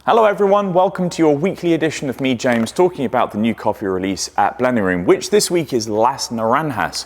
Hello everyone, welcome to your weekly edition of me, James, talking about the new coffee release at Blending Room, which this week is Las Narajas.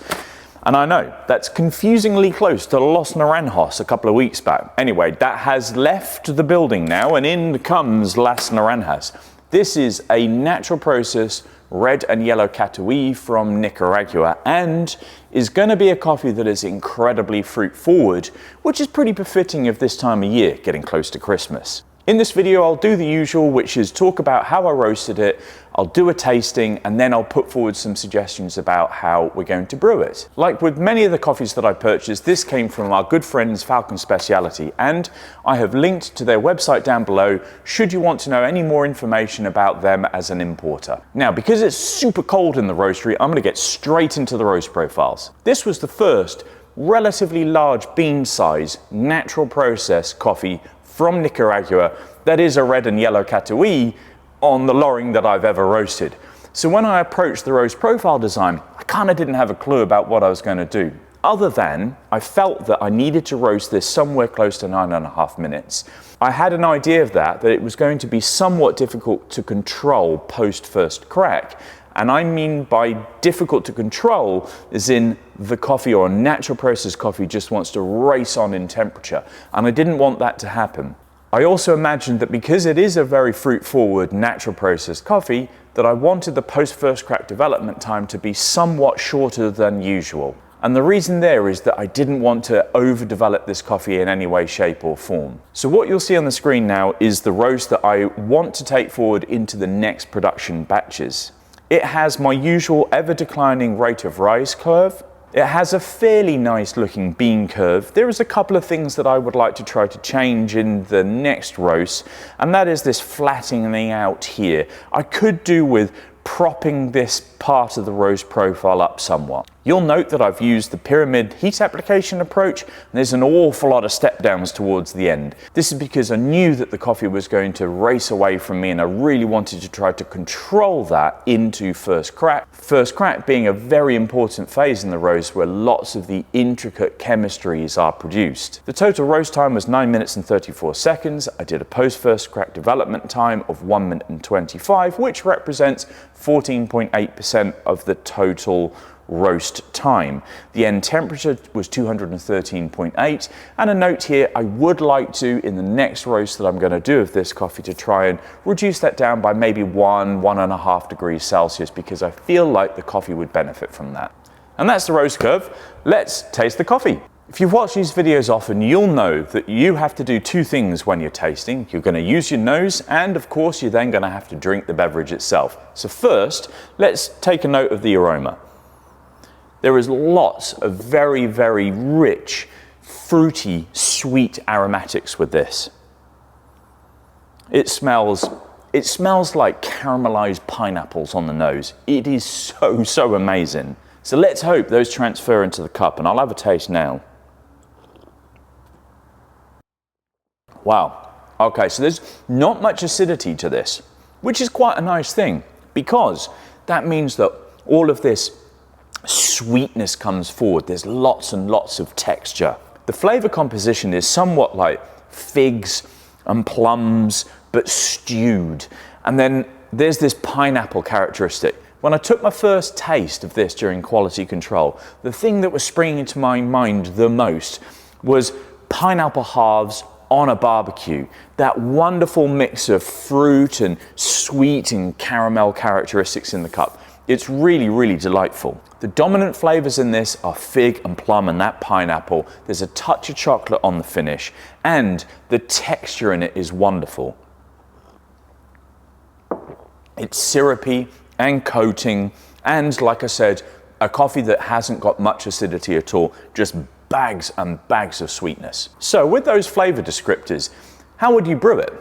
And I know, that's confusingly close to Los Naranjas a couple of weeks back. Anyway, that has left the building now, and in comes Las Narajas. This is a natural process red and yellow catuai from Nicaragua, and is going to be a coffee that is incredibly fruit forward, which is pretty befitting of this time of year, getting close to Christmas. In this video, I'll do the usual, which is talk about how I roasted it, I'll do a tasting, and then I'll put forward some suggestions about how we're going to brew it. Like with many of the coffees that I purchased, this came from our good friends Falcon Speciality, and I have linked to their website down below should you want to know any more information about them as an importer. Now, because it's super cold in the roastery, I'm going to get straight into the roast profiles. This was the first relatively large bean size natural process coffee from Nicaragua that is a red and yellow catuai on the loring that I've ever roasted. So when I approached the roast profile design, I kind of didn't have a clue about what I was going to do, other than I felt that I needed to roast this somewhere close to 9.5 minutes. I had an idea of that it was going to be somewhat difficult to control post first crack. And I mean by difficult to control as in the coffee or a natural process coffee just wants to race on in temperature. And I didn't want that to happen. I also imagined that because it is a very fruit forward natural process coffee, that I wanted the post first crack development time to be somewhat shorter than usual. And the reason there is that I didn't want to overdevelop this coffee in any way, shape or form. So what you'll see on the screen now is the roast that I want to take forward into the next production batches. It has my usual ever declining rate of rise curve. It has a fairly nice looking bean curve. There is a couple of things that I would like to try to change in the next roast, and that is this flattening out here. I could do with propping this part of the roast profile up somewhat. You'll note that I've used the pyramid heat application approach, and there's an awful lot of step downs towards the end. This is because I knew that the coffee was going to race away from me, and I really wanted to try to control that into first crack. First crack being a very important phase in the roast where lots of the intricate chemistries are produced. The total roast time was 9 minutes and 34 seconds. I did a post first crack development time of 1 minute and 25, which represents 14.8% of the total roast time. The end temperature was 213.8, and a note here, I would like to, in the next roast that I'm going to do of this coffee, to try and reduce that down by maybe 1.5 degrees Celsius, because I feel like the coffee would benefit from that. And that's the roast curve. Let's taste the coffee. If you've watched these videos often, you'll know that you have to do two things when you're tasting. You're going to use your nose, and of course you're then going to have to drink the beverage itself. So first, let's take a note of the aroma. There is lots of very, very rich, fruity, sweet aromatics with this. It smells like caramelized pineapples on the nose. It is so amazing. So let's hope those transfer into the cup, and I'll have a taste now. Wow. Okay, so there's not much acidity to this, which is quite a nice thing, because that means that all of this sweetness comes forward. There's lots and lots of texture. The flavor composition is somewhat like figs and plums, but stewed. And then there's this pineapple characteristic. When I took my first taste of this during quality control, the thing that was springing into my mind the most was pineapple halves on a barbecue. That wonderful mix of fruit and sweet and caramel characteristics in the cup. It's really, really delightful. The dominant flavors in this are fig and plum and that pineapple. There's a touch of chocolate on the finish, and the texture in it is wonderful. It's syrupy and coating, and like I said, a coffee that hasn't got much acidity at all, just bags and bags of sweetness. So with those flavor descriptors, how would you brew it?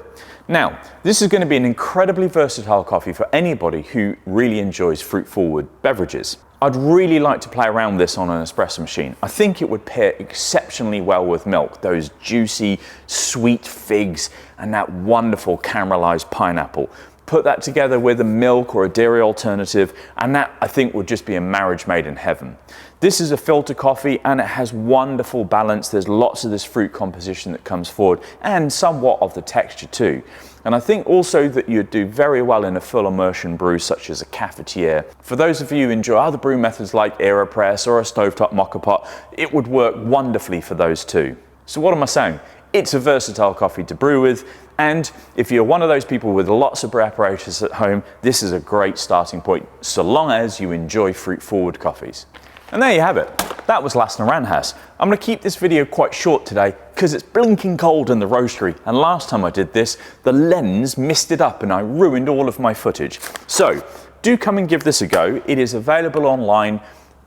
Now, this is going to be an incredibly versatile coffee for anybody who really enjoys fruit-forward beverages. I'd really like to play around with this on an espresso machine. I think it would pair exceptionally well with milk, those juicy, sweet figs and that wonderful caramelized pineapple. put that together with a milk or a dairy alternative, and that I think would just be a marriage made in heaven. This is a filter coffee and it has wonderful balance. There's lots of this fruit composition that comes forward and somewhat of the texture too. And I think also that you'd do very well in a full immersion brew such as a cafetiere. For those of you who enjoy other brew methods like AeroPress or a stovetop mocha pot, it would work wonderfully for those too. So what am I saying? It's a versatile coffee to brew with, and if you're one of those people with lots of brew apparatus at home, this is a great starting point, so long as you enjoy fruit-forward coffees. And there you have it. That was Las Narajas. I'm going to keep this video quite short today because it's blinking cold in the roastery, and last time I did this, the lens misted up and I ruined all of my footage. So do come and give this a go. It is available online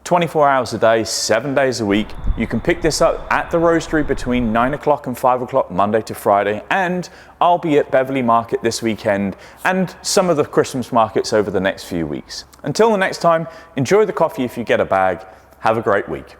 24 hours a day, 7 days a week. You can pick this up at the roastery between 9 o'clock and 5 o'clock, Monday to Friday, and I'll be at Beverley Market this weekend and some of the Christmas markets over the next few weeks. Until the next time, enjoy the coffee if you get a bag. Have a great week.